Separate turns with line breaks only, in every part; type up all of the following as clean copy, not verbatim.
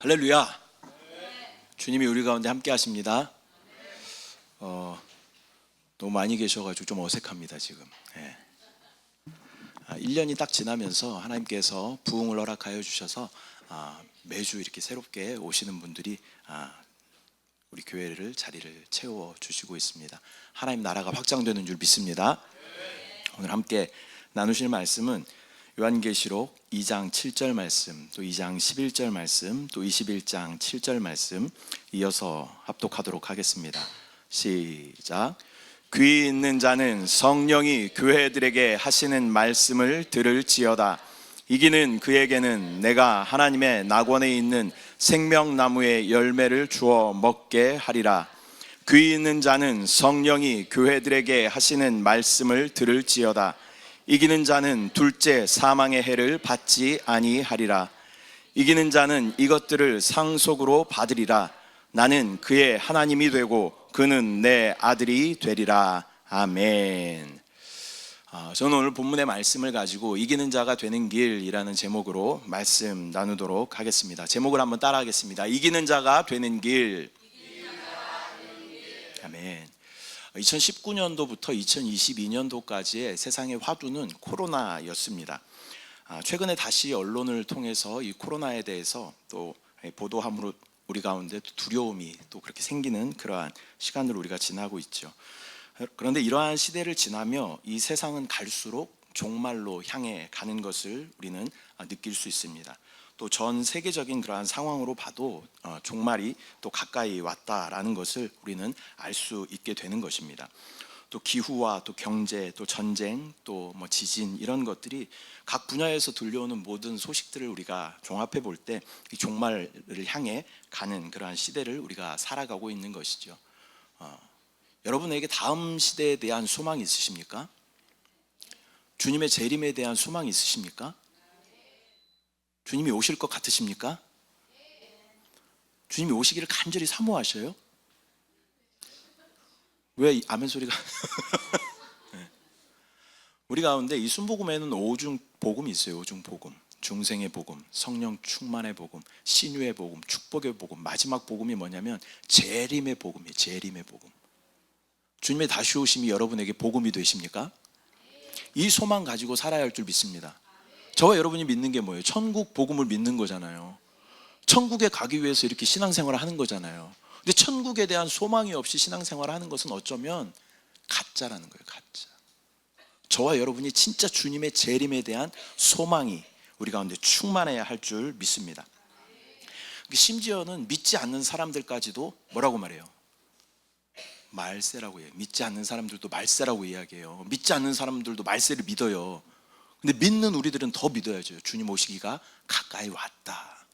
할렐루야. 주님이 우리 가운데 함께 하십니다. 너무 많이 계셔가지고 좀 어색합니다 지금. 1년이 딱 지나면서 하나님께서 부흥을 허락하여 주셔서 매주 이렇게 새롭게 오시는 분들이 우리 교회를 자리를 채워주시고 있습니다. 하나님 나라가 확장되는 줄 믿습니다. 오늘 함께 나누실 말씀은 요한계시록 2장 7절 말씀, 또 2장 11절 말씀, 또 21장 7절 말씀 이어서 합독하도록 하겠습니다. 시작. 귀 있는 자는 성령이 교회들에게 하시는 말씀을 들을지어다. 이기는 그에게는 내가 하나님의 낙원에 있는 생명나무의 열매를 주어 먹게 하리라. 귀 있는 자는 성령이 교회들에게 하시는 말씀을 들을지어다. 이기는 자는 둘째 사망의 해를 받지 아니하리라. 이기는 자는 이것들을 상속으로 받으리라. 나는 그의 하나님이 되고 그는 내 아들이 되리라. 아멘. 저는 오늘 본문의 말씀을 가지고 이기는 자가 되는 길이라는 제목으로 말씀 나누도록 하겠습니다. 제목을 한번 따라 하겠습니다. 이기는 자가 되는 길. 아멘. 2019년도부터 2022년도까지의 세상의 화두는 코로나였습니다. 최근에 다시 언론을 통해서 이 코로나에 대해서 또 보도함으로 우리 가운데 두려움이 또 그렇게 생기는 그러한 시간을 우리가 지나고 있죠. 그런데 이러한 시대를 지나며 이 세상은 갈수록 종말로 향해 가는 것을 우리는 느낄 수 있습니다. 또 전 세계적인 그러한 상황으로 봐도 종말이 또 가까이 왔다라는 것을 우리는 알 수 있게 되는 것입니다. 또 기후와 또 경제, 또 전쟁, 또 지진 이런 것들이 각 분야에서 들려오는 모든 소식들을 우리가 종합해 볼 때 이 종말을 향해 가는 그러한 시대를 우리가 살아가고 있는 것이죠. 여러분에게 다음 시대에 대한 소망이 있으십니까? 주님의 재림에 대한 소망이 있으십니까? 주님이 오실 것 같으십니까? 주님이 오시기를 간절히 사모하셔요? 왜 아멘 소리가? 우리 가운데 이 순복음에는 5중 복음이 있어요. 5중 복음. 중생의 복음, 성령 충만의 복음, 신유의 복음, 축복의 복음. 마지막 복음이 뭐냐면 재림의 복음이에요. 재림의 복음. 주님의 다시 오심이 여러분에게 복음이 되십니까? 이 소망 가지고 살아야 할 줄 믿습니다. 저와 여러분이 믿는 게 뭐예요? 천국 복음을 믿는 거잖아요. 천국에 가기 위해서 이렇게 신앙생활을 하는 거잖아요. 근데 천국에 대한 소망이 없이 신앙생활을 하는 것은 어쩌면 가짜라는 거예요. 가짜. 저와 여러분이 진짜 주님의 재림에 대한 소망이 우리 가운데 충만해야 할 줄 믿습니다. 심지어는 믿지 않는 사람들까지도 뭐라고 말해요? 말세라고 해요. 믿지 않는 사람들도 말세라고 이야기해요. 믿지 않는 사람들도 말세를 믿어요. 근데 믿는 우리들은 더 믿어야죠. 주님 오시기가 가까이 왔다.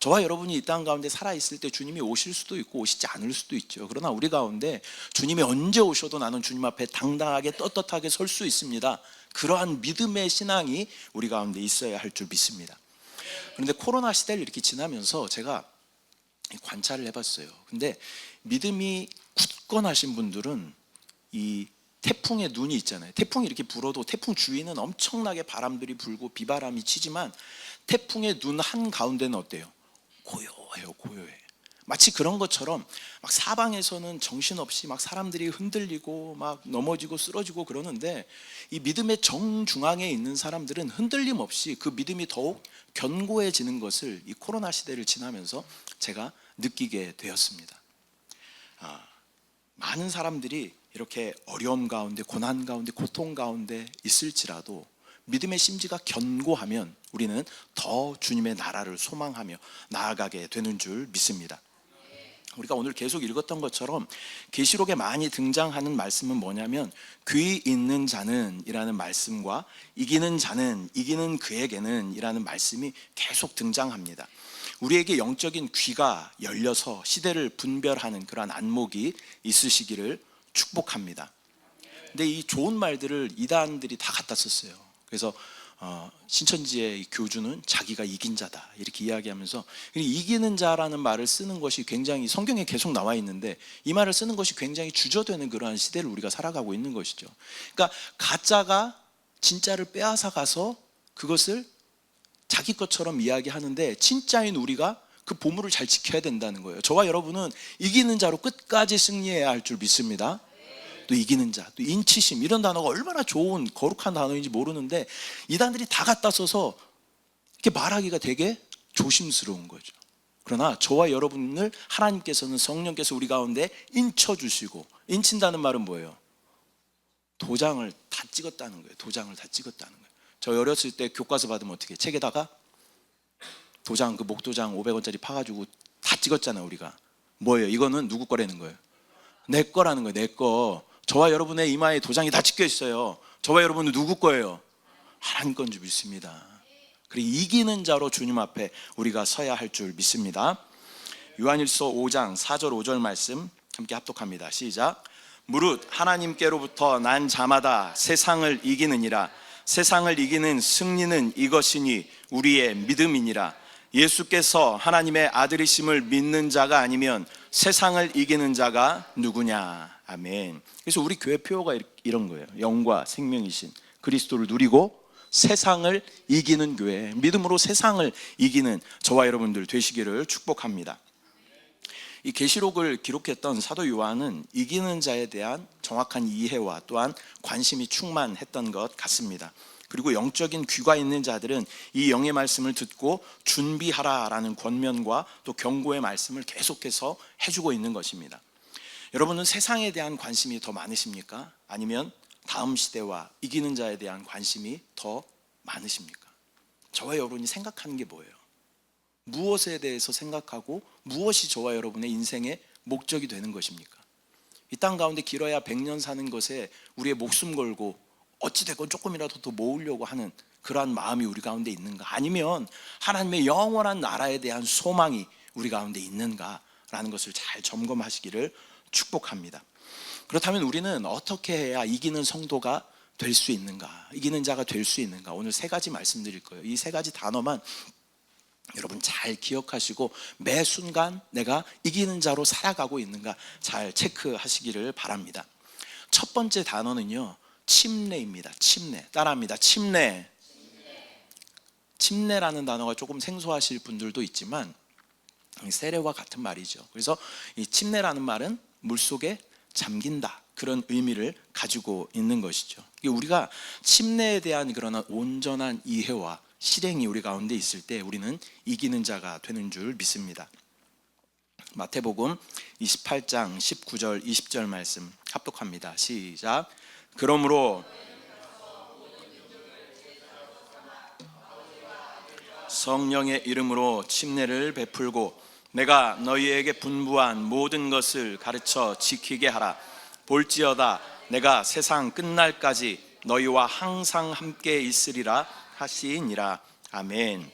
저와 여러분이 이 땅 가운데 살아있을 때 주님이 오실 수도 있고 오시지 않을 수도 있죠. 그러나 우리 가운데 주님이 언제 오셔도 나는 주님 앞에 당당하게 떳떳하게 설 수 있습니다. 그러한 믿음의 신앙이 우리 가운데 있어야 할 줄 믿습니다. 그런데 코로나 시대를 이렇게 지나면서 제가 관찰을 해봤어요. 근데 믿음이 굳건하신 분들은 이 태풍의 눈이 있잖아요. 태풍이 이렇게 불어도 태풍 주위는 엄청나게 바람들이 불고 비바람이 치지만 태풍의 눈 한가운데는 어때요? 고요해요. 고요해. 마치 그런 것처럼 막 사방에서는 정신없이 막 사람들이 흔들리고 막 넘어지고 쓰러지고 그러는데 이 믿음의 정중앙에 있는 사람들은 흔들림 없이 그 믿음이 더욱 견고해지는 것을 이 코로나 시대를 지나면서 제가 느끼게 되었습니다. 많은 사람들이 이렇게 어려움 가운데, 고난 가운데, 고통 가운데 있을지라도 믿음의 심지가 견고하면 우리는 더 주님의 나라를 소망하며 나아가게 되는 줄 믿습니다. 우리가 오늘 계속 읽었던 것처럼 계시록에 많이 등장하는 말씀은 뭐냐면 귀 있는 자는 이라는 말씀과 이기는 자는, 이기는 그에게는 이라는 말씀이 계속 등장합니다. 우리에게 영적인 귀가 열려서 시대를 분별하는 그러한 안목이 있으시기를 축복합니다. 근데 이 좋은 말들을 이단들이 다 갖다 썼어요. 그래서 신천지의 교주는 자기가 이긴 자다 이렇게 이야기하면서 이기는 자라는 말을 쓰는 것이 굉장히 성경에 계속 나와 있는데 이 말을 쓰는 것이 굉장히 주저되는 그러한 시대를 우리가 살아가고 있는 것이죠. 그러니까 가짜가 진짜를 빼앗아 가서 그것을 자기 것처럼 이야기하는데 진짜인 우리가 그 보물을 잘 지켜야 된다는 거예요. 저와 여러분은 이기는 자로 끝까지 승리해야 할 줄 믿습니다. 또 이기는 자, 또 인치심, 이런 단어가 얼마나 좋은 거룩한 단어인지 모르는데 이단들이 다 갖다 써서 이렇게 말하기가 되게 조심스러운 거죠. 그러나 저와 여러분을 하나님께서는, 성령께서 우리 가운데 인쳐주시고, 인친다는 말은 뭐예요? 도장을 다 찍었다는 거예요. 도장을 다 찍었다는 거예요. 저 어렸을 때 교과서 받으면 어떻게, 책에다가 도장, 그 목도장 500원짜리 파가지고 다 찍었잖아요. 우리가 뭐예요? 이거는 누구 거라는 거예요? 내 거라는 거예요. 내 거. 저와 여러분의 이마에 도장이 다 찍혀 있어요. 저와 여러분은 누구 거예요? 하나님 건 줄 믿습니다. 그리고 이기는 자로 주님 앞에 우리가 서야 할 줄 믿습니다. 요한일서 5장 4절 5절 말씀 함께 합독합니다. 시작. 무릇 하나님께로부터 난 자마다 세상을 이기느니라. 세상을 이기는 승리는 이것이니 우리의 믿음이니라. 예수께서 하나님의 아들이심을 믿는 자가 아니면 세상을 이기는 자가 누구냐. 아멘. 그래서 우리 교회 표어가 이런 거예요. 영과 생명이신 그리스도를 누리고 세상을 이기는 교회, 믿음으로 세상을 이기는 저와 여러분들 되시기를 축복합니다. 이 계시록을 기록했던 사도 요한은 이기는 자에 대한 정확한 이해와 또한 관심이 충만했던 것 같습니다. 그리고 영적인 귀가 있는 자들은 이 영의 말씀을 듣고 준비하라라는 권면과 또 경고의 말씀을 계속해서 해주고 있는 것입니다. 여러분은 세상에 대한 관심이 더 많으십니까? 아니면 다음 시대와 이기는 자에 대한 관심이 더 많으십니까? 저와 여러분이 생각하는 게 뭐예요? 무엇에 대해서 생각하고 무엇이 저와 여러분의 인생의 목적이 되는 것입니까? 이 땅 가운데 길어야 100년 사는 것에 우리의 목숨 걸고 어찌됐건 조금이라도 더 모으려고 하는 그러한 마음이 우리 가운데 있는가? 아니면 하나님의 영원한 나라에 대한 소망이 우리 가운데 있는가라는 것을 잘 점검하시기를 축복합니다. 그렇다면 우리는 어떻게 해야 이기는 성도가 될 수 있는가? 이기는 자가 될 수 있는가? 오늘 세 가지 말씀드릴 거예요. 이 세 가지 단어만 여러분 잘 기억하시고 매 순간 내가 이기는 자로 살아가고 있는가 잘 체크하시기를 바랍니다. 첫 번째 단어는요, 침례입니다. 침례. 따라합니다. 침례. 침례라는 단어가 조금 생소하실 분들도 있지만 세례와 같은 말이죠. 그래서 이 침례라는 말은 물속에 잠긴다, 그런 의미를 가지고 있는 것이죠. 우리가 침례에 대한 그런 온전한 이해와 실행이 우리 가운데 있을 때 우리는 이기는 자가 되는 줄 믿습니다. 마태복음 28장 19절 20절 말씀 합독합니다. 시작. 그러므로 성령의 이름으로 침례를 베풀고 내가 너희에게 분부한 모든 것을 가르쳐 지키게 하라. 볼지어다 내가 세상 끝날까지 너희와 항상 함께 있으리라 하시니라. 아멘.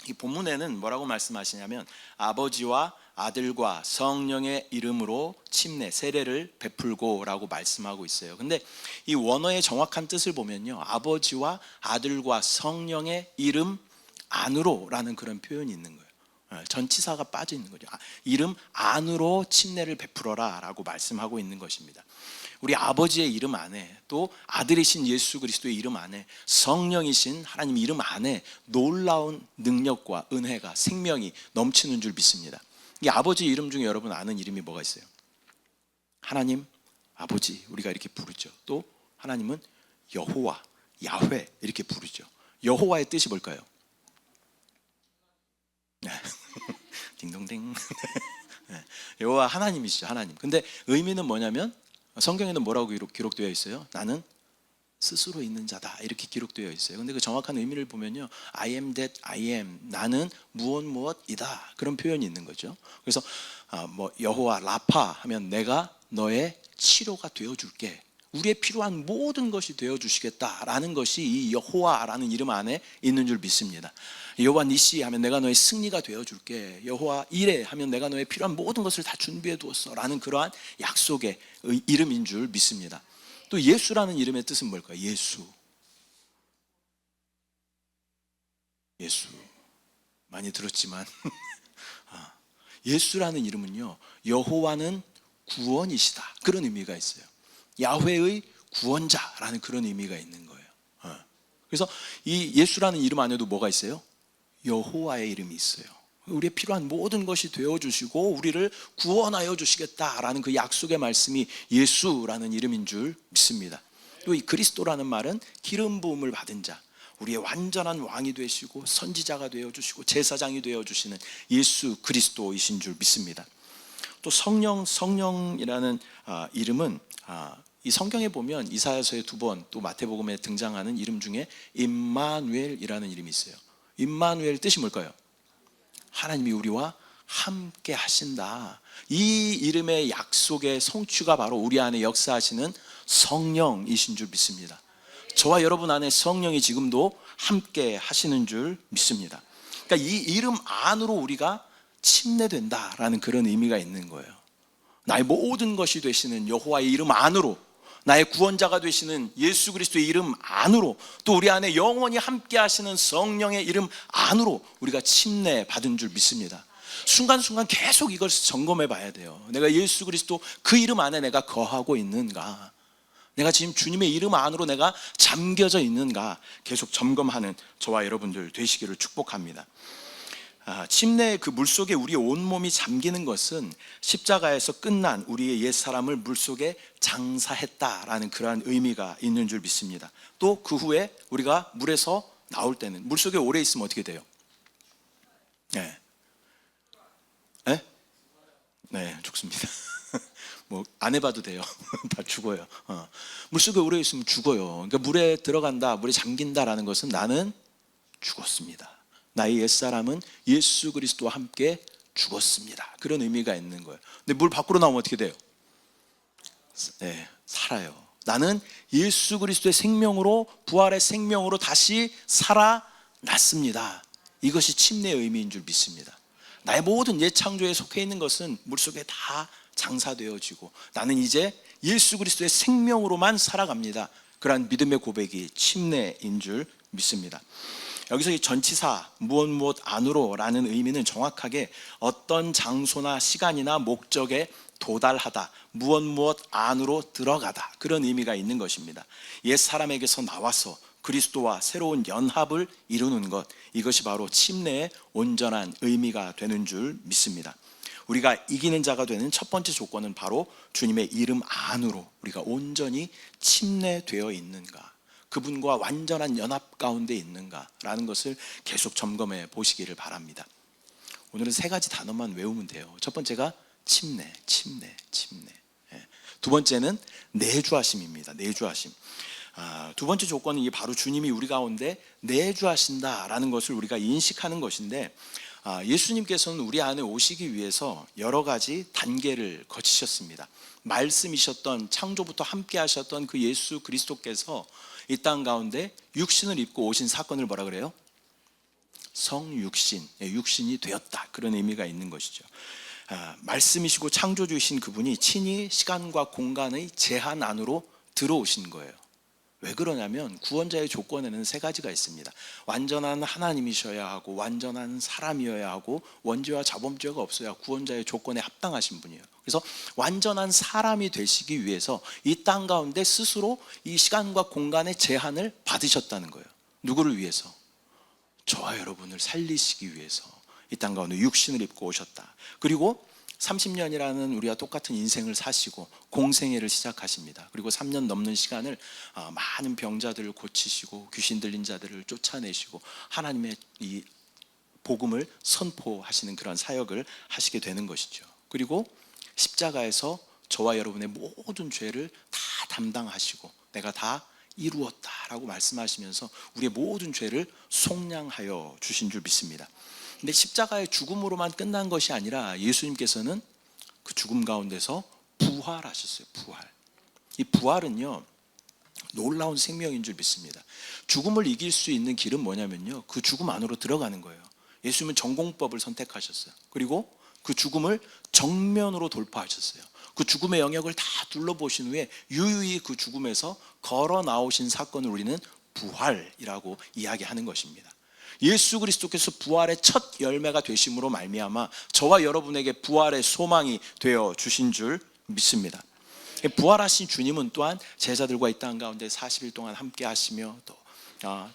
이 본문에는 뭐라고 말씀하시냐면 아버지와 아들과 성령의 이름으로 침례, 세례를 베풀고 라고 말씀하고 있어요. 근데 이 원어의 정확한 뜻을 보면요, 아버지와 아들과 성령의 이름 안으로 라는 그런 표현이 있는 거예요. 전치사가 빠져 있는 거죠. 이름 안으로 침례를 베풀어라 라고 말씀하고 있는 것입니다. 우리 아버지의 이름 안에, 또 아들이신 예수 그리스도의 이름 안에, 성령이신 하나님 이름 안에 놀라운 능력과 은혜가, 생명이 넘치는 줄 믿습니다. 이 아버지 이름 중에 여러분 아는 이름이 뭐가 있어요? 하나님 아버지, 우리가 이렇게 부르죠. 또 하나님은 여호와, 야훼 이렇게 부르죠. 여호와의 뜻이 뭘까요? 딩동댕. 여호와 하나님이시죠. 하나님. 근데 의미는 뭐냐면 성경에는 뭐라고 기록되어 있어요? 나는 스스로 있는 자다 이렇게 기록되어 있어요. 근데 그 정확한 의미를 보면요, I am that I am, 나는 무엇이다, 그런 표현이 있는 거죠. 그래서 뭐 여호와 라파 하면 내가 너의 치료가 되어줄게, 우리의 필요한 모든 것이 되어주시겠다라는 것이 이 여호와라는 이름 안에 있는 줄 믿습니다. 여호와 니시 하면 내가 너의 승리가 되어줄게, 여호와 이레 하면 내가 너의 필요한 모든 것을 다 준비해 두었어 라는 그러한 약속의 이름인 줄 믿습니다. 또 예수라는 이름의 뜻은 뭘까요? 예수. 예수 많이 들었지만 예수라는 이름은요, 여호와는 구원이시다, 그런 의미가 있어요. 야훼의 구원자라는 그런 의미가 있는 거예요. 그래서 이 예수라는 이름 안에도 뭐가 있어요? 여호와의 이름이 있어요. 우리의 필요한 모든 것이 되어주시고 우리를 구원하여 주시겠다라는 그 약속의 말씀이 예수라는 이름인 줄 믿습니다. 또 이 그리스도라는 말은 기름 부음을 받은 자, 우리의 완전한 왕이 되시고 선지자가 되어주시고 제사장이 되어주시는 예수 그리스도이신 줄 믿습니다. 또 성령이라는 이름은 이 성경에 보면 이사야서에 2번, 또 마태복음에 등장하는 이름 중에 임마누엘이라는 이름이 있어요. 임마누엘 뜻이 뭘까요? 하나님이 우리와 함께 하신다. 이 이름의 약속의 성취가 바로 우리 안에 역사하시는 성령이신 줄 믿습니다. 저와 여러분 안에 성령이 지금도 함께 하시는 줄 믿습니다. 그러니까 이 이름 안으로 우리가 침례된다라는 그런 의미가 있는 거예요. 나의 모든 것이 되시는 여호와의 이름 안으로, 나의 구원자가 되시는 예수 그리스도의 이름 안으로, 또 우리 안에 영원히 함께 하시는 성령의 이름 안으로 우리가 침례 받은 줄 믿습니다. 순간순간 계속 이걸 점검해 봐야 돼요. 내가 예수 그리스도 그 이름 안에 내가 거하고 있는가, 내가 지금 주님의 이름 안으로 내가 잠겨져 있는가 계속 점검하는 저와 여러분들 되시기를 축복합니다. 침례의 그 물속에 우리의 온몸이 잠기는 것은 십자가에서 끝난 우리의 옛사람을 물속에 장사했다라는 그러한 의미가 있는 줄 믿습니다. 또 그 후에 우리가 물에서 나올 때는, 물속에 오래 있으면 어떻게 돼요? 네, 네, 죽습니다. 뭐 안 해봐도 돼요. 다 죽어요. 물속에 오래 있으면 죽어요. 그러니까 물에 들어간다, 물에 잠긴다라는 것은 나는 죽었습니다. 나의 옛사람은 예수 그리스도와 함께 죽었습니다. 그런 의미가 있는 거예요. 근데 물 밖으로 나오면 어떻게 돼요? 네, 살아요. 나는 예수 그리스도의 생명으로, 부활의 생명으로 다시 살아났습니다. 이것이 침례의 의미인 줄 믿습니다. 나의 모든 옛 창조에 속해 있는 것은 물속에 다 장사되어지고 나는 이제 예수 그리스도의 생명으로만 살아갑니다. 그러한 믿음의 고백이 침례인 줄 믿습니다. 여기서 이 전치사 무엇 안으로 라는 의미는 정확하게 어떤 장소나 시간이나 목적에 도달하다, 무엇 안으로 들어가다, 그런 의미가 있는 것입니다. 옛 사람에게서 나와서 그리스도와 새로운 연합을 이루는 것, 이것이 바로 침례의 온전한 의미가 되는 줄 믿습니다. 우리가 이기는 자가 되는 첫 번째 조건은 바로 주님의 이름 안으로 우리가 온전히 침례되어 있는가, 그분과 완전한 연합 가운데 있는가라는 것을 계속 점검해 보시기를 바랍니다. 오늘은 3가지 단어만 외우면 돼요. 첫 번째가 침례. 두 번째는 내주하심입니다. 내주하심. 두 번째 조건은 바로 주님이 우리 가운데 내주하신다라는 것을 우리가 인식하는 것인데, 예수님께서는 우리 안에 오시기 위해서 여러 가지 단계를 거치셨습니다. 말씀이셨던, 창조부터 함께 하셨던 그 예수 그리스도께서 이 땅 가운데 육신을 입고 오신 사건을 뭐라 그래요? 성육신, 육신이 되었다, 그런 의미가 있는 것이죠. 말씀이시고 창조주이신 그분이 친히 시간과 공간의 제한 안으로 들어오신 거예요. 왜 그러냐면 구원자의 조건에는 3가지가 있습니다. 완전한 하나님이셔야 하고, 완전한 사람이어야 하고, 원죄와 자범죄가 없어야 구원자의 조건에 합당하신 분이에요. 그래서 완전한 사람이 되시기 위해서 이 땅 가운데 스스로 이 시간과 공간의 제한을 받으셨다는 거예요. 누구를 위해서? 저와 여러분을 살리시기 위해서 이 땅 가운데 육신을 입고 오셨다. 그리고 30년이라는 우리와 똑같은 인생을 사시고 공생애를 시작하십니다. 그리고 3년 넘는 시간을 많은 병자들을 고치시고 귀신 들린 자들을 쫓아내시고 하나님의 이 복음을 선포하시는 그런 사역을 하시게 되는 것이죠. 그리고 십자가에서 저와 여러분의 모든 죄를 다 담당하시고 내가 다 이루었다라고 말씀하시면서 우리의 모든 죄를 속량하여 주신 줄 믿습니다. 근데 십자가의 죽음으로만 끝난 것이 아니라 예수님께서는 그 죽음 가운데서 부활하셨어요. 이 부활은요, 놀라운 생명인 줄 믿습니다. 죽음을 이길 수 있는 길은 뭐냐면요, 그 죽음 안으로 들어가는 거예요. 예수님은 전공법을 선택하셨어요. 그리고 그 죽음을 정면으로 돌파하셨어요. 그 죽음의 영역을 다 둘러보신 후에 유유히 그 죽음에서 걸어 나오신 사건을 우리는 부활이라고 이야기하는 것입니다. 예수 그리스도께서 부활의 첫 열매가 되심으로 말미암아 저와 여러분에게 부활의 소망이 되어 주신 줄 믿습니다. 부활하신 주님은 또한 제자들과 이 땅 가운데 40일 동안 함께 하시며 또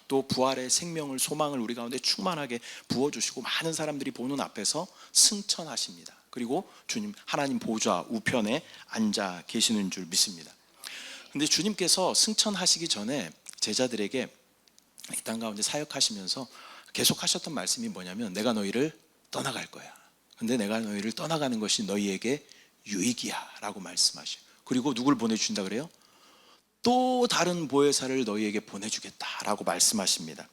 또 부활의 생명을, 소망을 우리 가운데 충만하게 부어주시고 많은 사람들이 보는 앞에서 승천하십니다. 그리고 주님 하나님 보좌 우편에 앉아 계시는 줄 믿습니다. 근데 주님께서 승천하시기 전에 제자들에게 이 땅 가운데 사역하시면서 계속 하셨던 말씀이 뭐냐면, 내가 너희를 떠나갈 거야. 근데 내가 너희를 떠나가는 것이 너희에게 유익이야 라고 말씀하셔요. 그리고 누굴 보내주신다 그래요? 또 다른 보혜사를 너희에게 보내주겠다라고 말씀하십니다.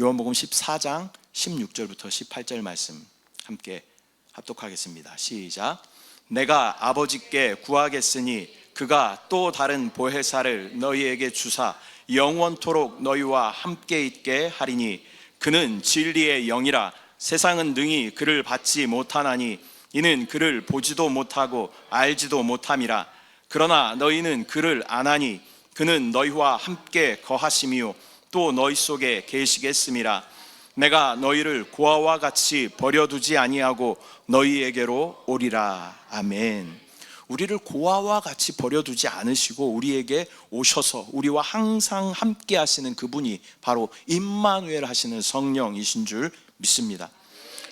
요한복음 14장 16절부터 18절 말씀 함께 합독하겠습니다. 시작. 내가 아버지께 구하겠으니 그가 또 다른 보혜사를 너희에게 주사 영원토록 너희와 함께 있게 하리니 그는 진리의 영이라. 세상은 능히 그를 받지 못하나니 이는 그를 보지도 못하고 알지도 못함이라. 그러나 너희는 그를 아나니 그는 너희와 함께 거하심이요 또 너희 속에 계시겠음이라. 내가 너희를 고아와 같이 버려두지 아니하고 너희에게로 오리라. 아멘. 우리를 고아와 같이 버려두지 않으시고 우리에게 오셔서 우리와 항상 함께 하시는 그분이 바로 임마누엘 하시는 성령이신 줄 믿습니다.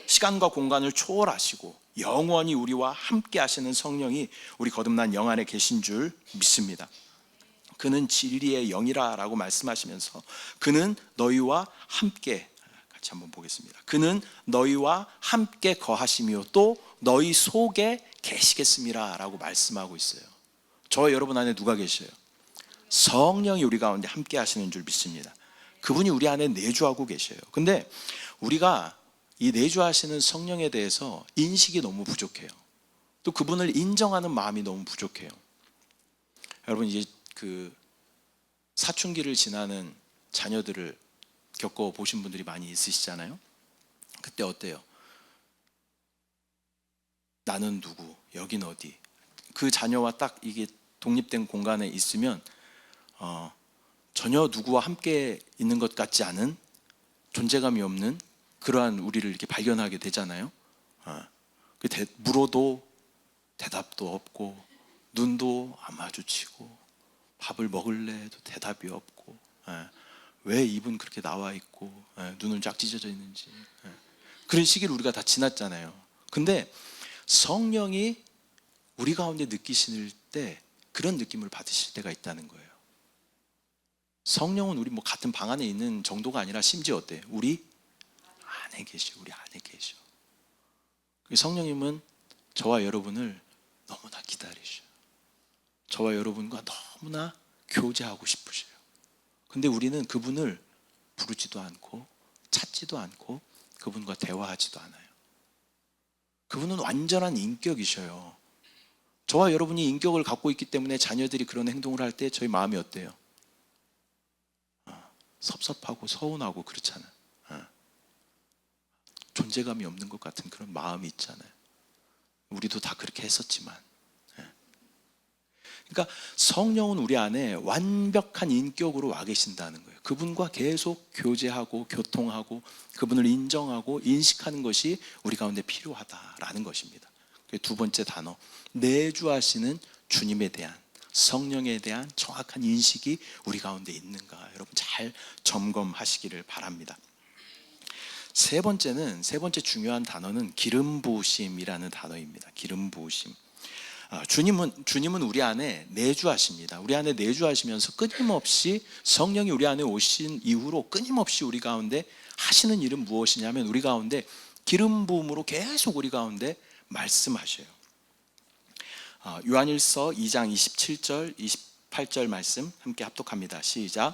시간과 공간을 초월하시고 영원히 우리와 함께 하시는 성령이 우리 거듭난 영 안에 계신 줄 믿습니다. 그는 진리의 영이라 라고 말씀하시면서 그는 너희와 함께, 같이 한번 보겠습니다. 그는 너희와 함께 거하시며 또 너희 속에 계시겠습니다 라고 말씀하고 있어요. 저 여러분 안에 누가 계셔요? 성령이 우리 가운데 함께 하시는 줄 믿습니다. 그분이 우리 안에 내주하고 계셔요. 근데 우리가 이 내주하시는 성령에 대해서 인식이 너무 부족해요. 또 그분을 인정하는 마음이 너무 부족해요. 여러분, 이제 그 사춘기를 지나는 자녀들을 겪어보신 분들이 많이 있으시잖아요. 그때 어때요? 나는 누구, 여긴 어디? 그 자녀와 딱 이게 독립된 공간에 있으면 전혀 누구와 함께 있는 것 같지 않은, 존재감이 없는 그러한 우리를 이렇게 발견하게 되잖아요. 물어도 대답도 없고 눈도 안 마주치고 밥을 먹을래 해도 대답이 없고, 왜 입은 그렇게 나와 있고 눈은 쫙 찢어져 있는지, 그런 시기를 우리가 다 지났잖아요. 근데 성령이 우리 가운데 느끼실 때 그런 느낌을 받으실 때가 있다는 거예요. 성령은 우리 뭐 같은 방 안에 있는 정도가 아니라 심지어 어때요? 우리 안에 계셔. 우리 안에 계셔. 성령님은 저와 여러분을 너무나 기다리셔. 저와 여러분과 너무나 교제하고 싶으셔요. 근데 우리는 그분을 부르지도 않고 찾지도 않고 그분과 대화하지도 않아요. 그분은 완전한 인격이셔요. 저와 여러분이 인격을 갖고 있기 때문에 자녀들이 그런 행동을 할 때 저희 마음이 어때요? 섭섭하고 서운하고 그렇잖아요. 존재감이 없는 것 같은 그런 마음이 있잖아요. 우리도 다 그렇게 했었지만. 그러니까 성령은 우리 안에 완벽한 인격으로 와 계신다는 거예요. 그분과 계속 교제하고 교통하고 그분을 인정하고 인식하는 것이 우리 가운데 필요하다라는 것입니다. 두 번째 단어, 내주하시는 주님에 대한, 성령에 대한 정확한 인식이 우리 가운데 있는가, 여러분 잘 점검하시기를 바랍니다. 세 번째 중요한 단어는 기름 부으심이라는 단어입니다. 기름 부으심. 주님은 우리 안에 내주하십니다. 우리 안에 내주하시면서 끊임없이 성령이 우리 안에 오신 이후로 끊임없이 우리 가운데 하시는 일은 무엇이냐면 우리 가운데 기름 부음으로 계속 우리 가운데 말씀하셔요. 요한일서 2장 27절 28절 말씀 함께 합독합니다. 시작.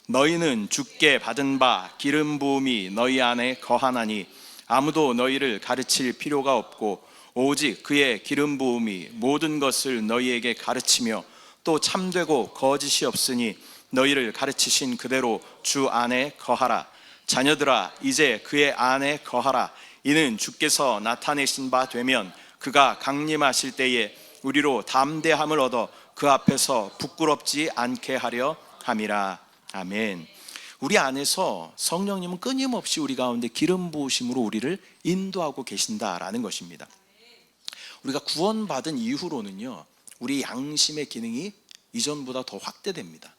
너희는 주께 받은 바 기름 부음이 너희 안에 거하나니 아무도 너희를 가르칠 필요가 없고 오직 그의 기름 부음이 모든 것을 너희에게 가르치며 또 참되고 거짓이 없으니 너희를 가르치신 그대로 주 안에 거하라. 자녀들아, 이제 그의 안에 거하라. 이는 주께서 나타내신 바 되면 그가 강림하실 때에 우리로 담대함을 얻어 그 앞에서 부끄럽지 않게 하려 함이라. 아멘. 우리 안에서 성령님은 끊임없이 우리 가운데 기름 부으심으로 우리를 인도하고 계신다라는 것입니다. 우리가 구원받은 이후로는요, 우리 양심의 기능이 이전보다 더 확대됩니다.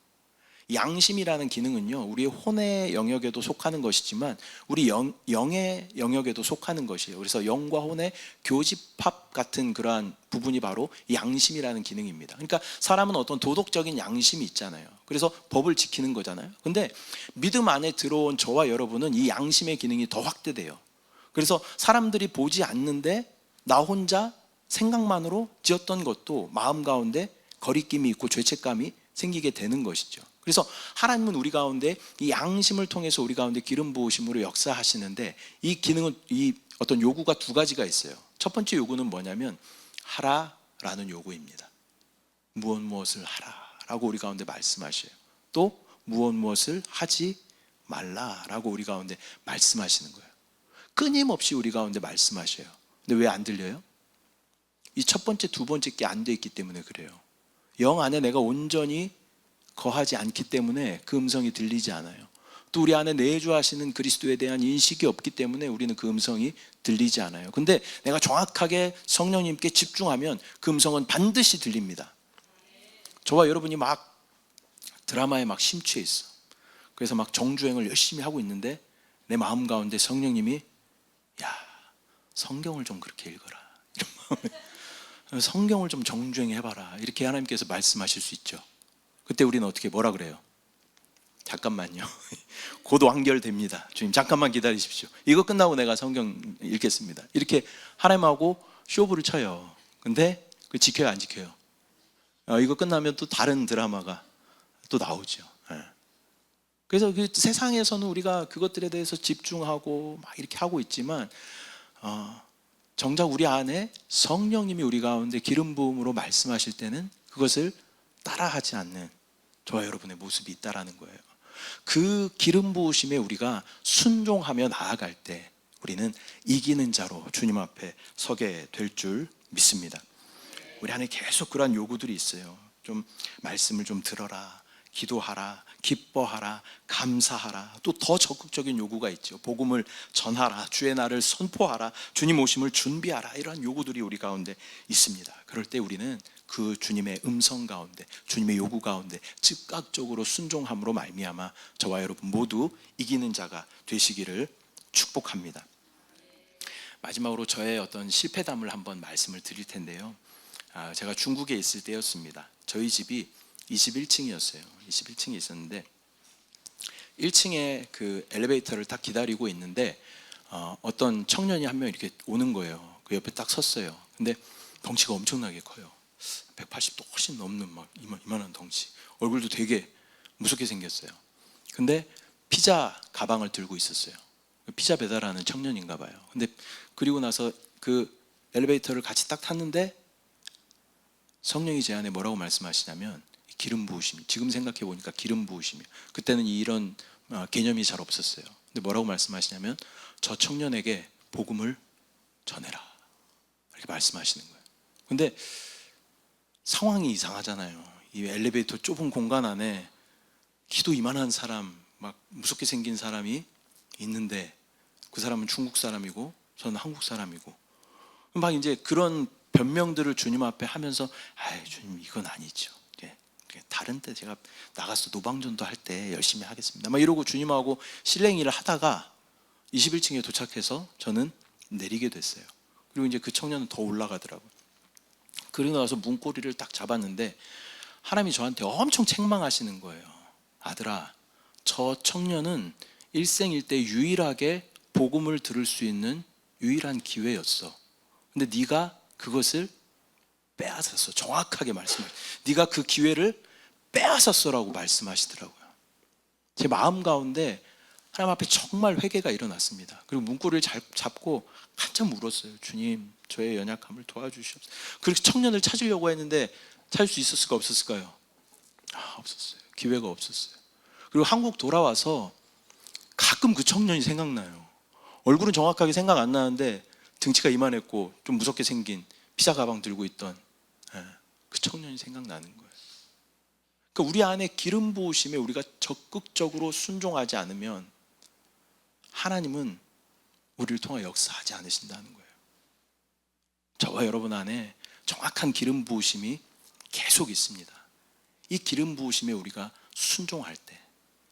양심이라는 기능은요, 우리의 혼의 영역에도 속하는 것이지만 우리 영의 영역에도 속하는 것이에요. 그래서 영과 혼의 교집합 같은 그러한 부분이 바로 양심이라는 기능입니다. 그러니까 사람은 어떤 도덕적인 양심이 있잖아요. 그래서 법을 지키는 거잖아요. 근데 믿음 안에 들어온 저와 여러분은 이 양심의 기능이 더 확대돼요. 그래서 사람들이 보지 않는데 나 혼자 생각만으로 지었던 것도 마음 가운데 거리낌이 있고 죄책감이 생기게 되는 것이죠. 그래서 하나님은 우리 가운데 이 양심을 통해서 우리 가운데 기름 부으심으로 역사하시는데, 이 기능은, 이 어떤 요구가 두 가지가 있어요. 첫 번째 요구는 뭐냐면 하라라는 요구입니다. 무엇을 하라라고 우리 가운데 말씀하셔요. 또 무엇을 하지 말라라고 우리 가운데 말씀하시는 거예요. 끊임없이 우리 가운데 말씀하셔요. 근데 왜 안 들려요? 이 첫 번째, 두 번째 게 안 돼 있기 때문에 그래요. 영 안에 내가 온전히 거하지 않기 때문에 그 음성이 들리지 않아요. 또 우리 안에 내주하시는 그리스도에 대한 인식이 없기 때문에 우리는 그 음성이 들리지 않아요. 근데 내가 정확하게 성령님께 집중하면 그 음성은 반드시 들립니다. 저와 여러분이 막 드라마에 막 심취해 있어. 그래서 막 정주행을 열심히 하고 있는데 내 마음 가운데 성령님이 야, 성경을 좀 그렇게 읽어라, 이런 마음에 성경을 좀 정주행해봐라, 이렇게 하나님께서 말씀하실 수 있죠. 그때 우리는 어떻게 뭐라 그래요? 잠깐만요. 곧 완결됩니다. 주님 잠깐만 기다리십시오. 이거 끝나고 내가 성경 읽겠습니다. 이렇게 하나님하고 쇼부를 쳐요. 근데 그 지켜요, 안 지켜요? 이거 끝나면 또 다른 드라마가 또 나오죠. 그래서 그 세상에서는 우리가 그것들에 대해서 집중하고 막 이렇게 하고 있지만 정작 우리 안에 성령님이 우리 가운데 기름 부음으로 말씀하실 때는 그것을 따라하지 않는 저와 여러분의 모습이 있다라는 거예요. 그 기름 부으심에 우리가 순종하며 나아갈 때 우리는 이기는 자로 주님 앞에 서게 될 줄 믿습니다. 우리 안에 계속 그러한 요구들이 있어요. 좀 말씀을 좀 들어라, 기도하라, 기뻐하라, 감사하라. 또 더 적극적인 요구가 있죠. 복음을 전하라, 주의 날을 선포하라, 주님 오심을 준비하라. 이러한 요구들이 우리 가운데 있습니다. 그럴 때 우리는 그 주님의 음성 가운데, 주님의 요구 가운데 즉각적으로 순종함으로 말미암아 저와 여러분 모두 이기는 자가 되시기를 축복합니다. 마지막으로 저의 어떤 실패담을 한번 말씀을 드릴 텐데요. 제가 중국에 있을 때였습니다. 저희 집이 21층이었어요. 21층에 있었는데 1층에 그 엘리베이터를 딱 기다리고 있는데 어떤 청년이 한 명 이렇게 오는 거예요. 그 옆에 딱 섰어요. 근데 덩치가 엄청나게 커요. 180도 훨씬 넘는 막 이만한 덩치. 얼굴도 되게 무섭게 생겼어요. 근데 피자 가방을 들고 있었어요. 피자 배달하는 청년인가 봐요. 근데 그리고 나서 그 엘리베이터를 같이 딱 탔는데 성령이 제 안에 뭐라고 말씀하시냐면 기름 부으심. 지금 생각해 보니까 기름 부으심이에요. 그때는 이런 개념이 잘 없었어요. 근데 뭐라고 말씀하시냐면 저 청년에게 복음을 전해라, 이렇게 말씀하시는 거예요. 근데 상황이 이상하잖아요. 이 엘리베이터 좁은 공간 안에 키도 이만한 사람, 막 무섭게 생긴 사람이 있는데 그 사람은 중국 사람이고 저는 한국 사람이고 막 이제 그런 변명들을 주님 앞에 하면서 주님 이건 아니죠. 다른 때 제가 나가서 노방전도 할 때 열심히 하겠습니다. 막 이러고 주님하고 실랭이를 하다가 21층에 도착해서 저는 내리게 됐어요. 그리고 이제 그 청년은 더 올라가더라고요. 그리고 나서 문고리를 딱 잡았는데 하나님이 저한테 엄청 책망하시는 거예요. 아들아, 저 청년은 일생일대 유일하게 복음을 들을 수 있는 유일한 기회였어. 근데 네가 그것을 빼앗았어. 정확하게 말씀하세요. 네가 그 기회를 빼앗았어라고 말씀하시더라고요. 제 마음 가운데 하나님 앞에 정말 회개가 일어났습니다. 그리고 문고리를 잡고 한참 울었어요. 주님, 저의 연약함을 도와주시옵소서. 그렇게 청년을 찾으려고 했는데 찾을 수 있었을까 없었을까요? 없었어요. 기회가 없었어요. 그리고 한국 돌아와서 가끔 그 청년이 생각나요. 얼굴은 정확하게 생각 안 나는데 등치가 이만했고 좀 무섭게 생긴 피자 가방 들고 있던 그 청년이 생각나는 거예요. 그러니까 우리 안에 기름 부으심에 우리가 적극적으로 순종하지 않으면 하나님은 우리를 통해 역사하지 않으신다는 거예요. 저와 여러분 안에 정확한 기름 부으심이 계속 있습니다. 이 기름 부으심에 우리가 순종할 때,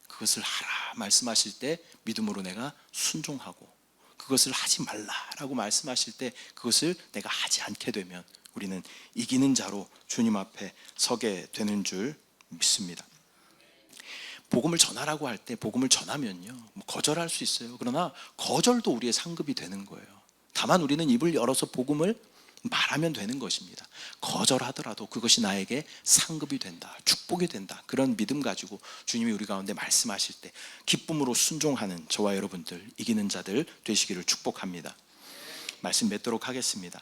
그것을 하라 말씀하실 때 믿음으로 내가 순종하고, 그것을 하지 말라라고 말씀하실 때 그것을 내가 하지 않게 되면 우리는 이기는 자로 주님 앞에 서게 되는 줄 믿습니다. 복음을 전하라고 할 때 복음을 전하면요, 거절할 수 있어요. 그러나 거절도 우리의 상급이 되는 거예요. 다만 우리는 입을 열어서 복음을 말하면 되는 것입니다. 거절하더라도 그것이 나에게 상급이 된다, 축복이 된다, 그런 믿음 가지고 주님이 우리 가운데 말씀하실 때 기쁨으로 순종하는 저와 여러분들, 이기는 자들 되시기를 축복합니다. 말씀 맺도록 하겠습니다.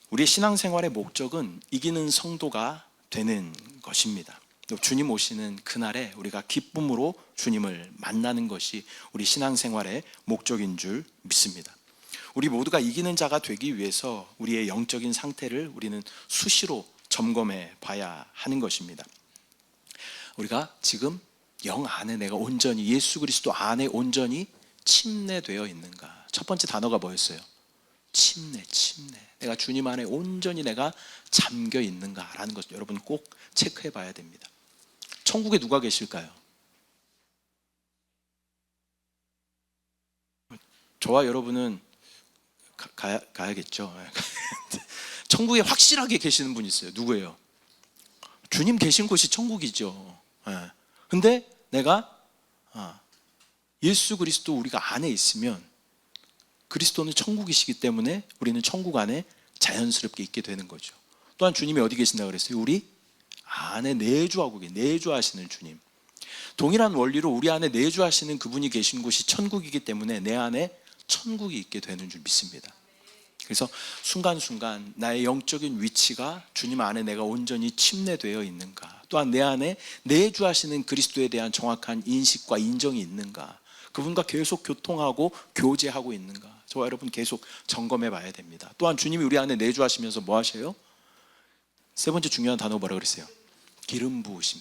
우리의 신앙생활의 목적은 이기는 성도가 되는 것입니다. 주님 오시는 그날에 우리가 기쁨으로 주님을 만나는 것이 우리 신앙생활의 목적인 줄 믿습니다. 우리 모두가 이기는 자가 되기 위해서 우리의 영적인 상태를 우리는 수시로 점검해 봐야 하는 것입니다. 우리가 지금 영 안에 내가 온전히, 예수 그리스도 안에 온전히 침례되어 있는가? 첫 번째 단어가 뭐였어요? 침례. 내가 주님 안에 온전히 내가 잠겨 있는가라는 것 여러분 꼭 체크해 봐야 됩니다. 천국에 누가 계실까요? 저와 여러분은 가야겠죠. 천국에 확실하게 계시는 분이 있어요. 누구예요? 주님 계신 곳이 천국이죠. 근데 내가 예수 그리스도 우리가 안에 있으면, 그리스도는 천국이시기 때문에 우리는 천국 안에 자연스럽게 있게 되는 거죠. 또한 주님이 어디 계신다고 그랬어요? 우리 안에 내주하시는 주님. 동일한 원리로 우리 안에 내주하시는 그분이 계신 곳이 천국이기 때문에 내 안에 천국이 있게 되는 줄 믿습니다. 그래서 순간순간 나의 영적인 위치가 주님 안에 내가 온전히 침례되어 있는가, 또한 내 안에 내주하시는 그리스도에 대한 정확한 인식과 인정이 있는가, 그분과 계속 교통하고 교제하고 있는가, 저와 여러분 계속 점검해 봐야 됩니다. 또한 주님이 우리 안에 내주하시면서 뭐 하셔요? 세 번째 중요한 단어 뭐라 그랬어요? 기름 부으심.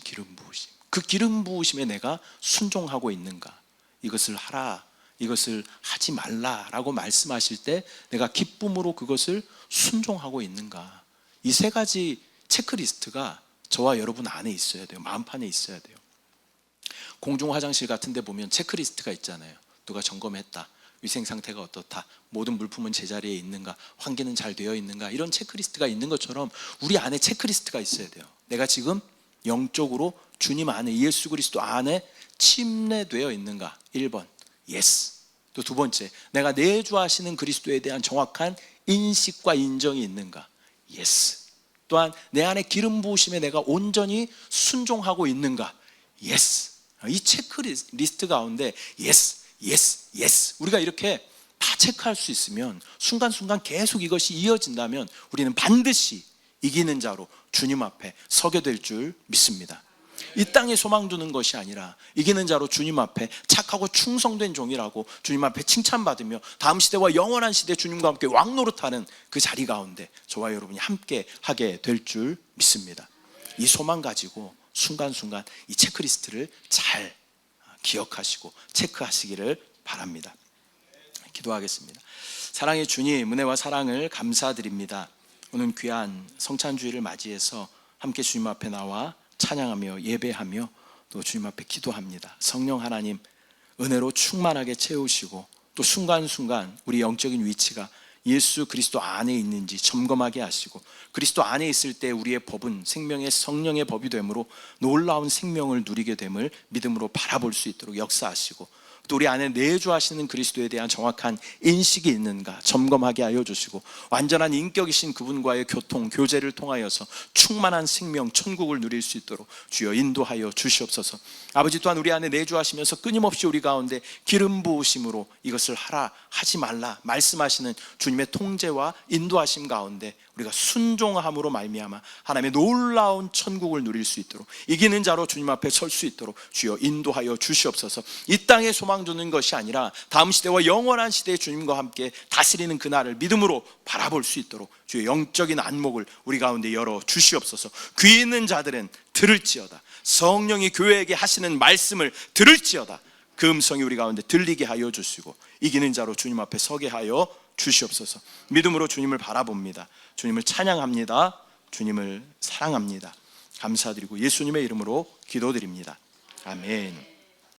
그 기름 부으심에 내가 순종하고 있는가, 이것을 하라, 이것을 하지 말라라고 말씀하실 때 내가 기쁨으로 그것을 순종하고 있는가, 이 세 가지 체크리스트가 저와 여러분 안에 있어야 돼요. 마음판에 있어야 돼요. 공중 화장실 같은 데 보면 체크리스트가 있잖아요. 누가 점검했다, 위생 상태가 어떻다, 모든 물품은 제자리에 있는가, 환기는 잘 되어 있는가, 이런 체크리스트가 있는 것처럼 우리 안에 체크리스트가 있어야 돼요. 내가 지금 영적으로 주님 안에, 예수 그리스도 안에 침례되어 있는가? 1번 예스. 또 두 번째, 내가 내주하시는 그리스도에 대한 정확한 인식과 인정이 있는가? 예스. 또한 내 안에 기름 부으심에 내가 온전히 순종하고 있는가? 예스. 이 체크리스트 가운데 예스 우리가 이렇게 다 체크할 수 있으면, 순간순간 계속 이것이 이어진다면 우리는 반드시 이기는 자로 주님 앞에 서게 될 줄 믿습니다. 이 땅에 소망 두는 것이 아니라 이기는 자로 주님 앞에 착하고 충성된 종이라고 주님 앞에 칭찬받으며 다음 시대와 영원한 시대 주님과 함께 왕노릇하는 그 자리 가운데 저와 여러분이 함께 하게 될 줄 믿습니다. 이 소망 가지고 순간순간 이 체크리스트를 잘 기억하시고 체크하시기를 바랍니다. 기도하겠습니다. 사랑의 주님, 은혜와 사랑을 감사드립니다. 오늘 귀한 성찬주의를 맞이해서 함께 주님 앞에 나와 찬양하며 예배하며 또 주님 앞에 기도합니다. 성령 하나님, 은혜로 충만하게 채우시고 또 순간순간 우리 영적인 위치가 예수 그리스도 안에 있는지 점검하게 하시고, 그리스도 안에 있을 때 우리의 법은 생명의 성령의 법이 되므로 놀라운 생명을 누리게 됨을 믿음으로 바라볼 수 있도록 역사하시고, 또 우리 안에 내주하시는 그리스도에 대한 정확한 인식이 있는가 점검하게 하여 주시고, 완전한 인격이신 그분과의 교통, 교제를 통하여서 충만한 생명, 천국을 누릴 수 있도록 주여 인도하여 주시옵소서. 아버지, 또한 우리 안에 내주하시면서 끊임없이 우리 가운데 기름 부으심으로 이것을 하라, 하지 말라 말씀하시는 주님의 통제와 인도하심 가운데 우리가 순종함으로 말미암아 하나님의 놀라운 천국을 누릴 수 있도록, 이기는 자로 주님 앞에 설 수 있도록 주여 인도하여 주시옵소서. 이 땅에 소망 두는 것이 아니라 다음 시대와 영원한 시대의 주님과 함께 다스리는 그날을 믿음으로 바라볼 수 있도록 주의 영적인 안목을 우리 가운데 열어 주시옵소서. 귀 있는 자들은 들을지어다. 성령이 교회에게 하시는 말씀을 들을지어다. 그 음성이 우리 가운데 들리게 하여 주시고 이기는 자로 주님 앞에 서게 하여 주시옵소서. 믿음으로 주님을 바라봅니다. 주님을 찬양합니다. 주님을 사랑합니다. 감사드리고 예수님의 이름으로 기도드립니다. 아멘.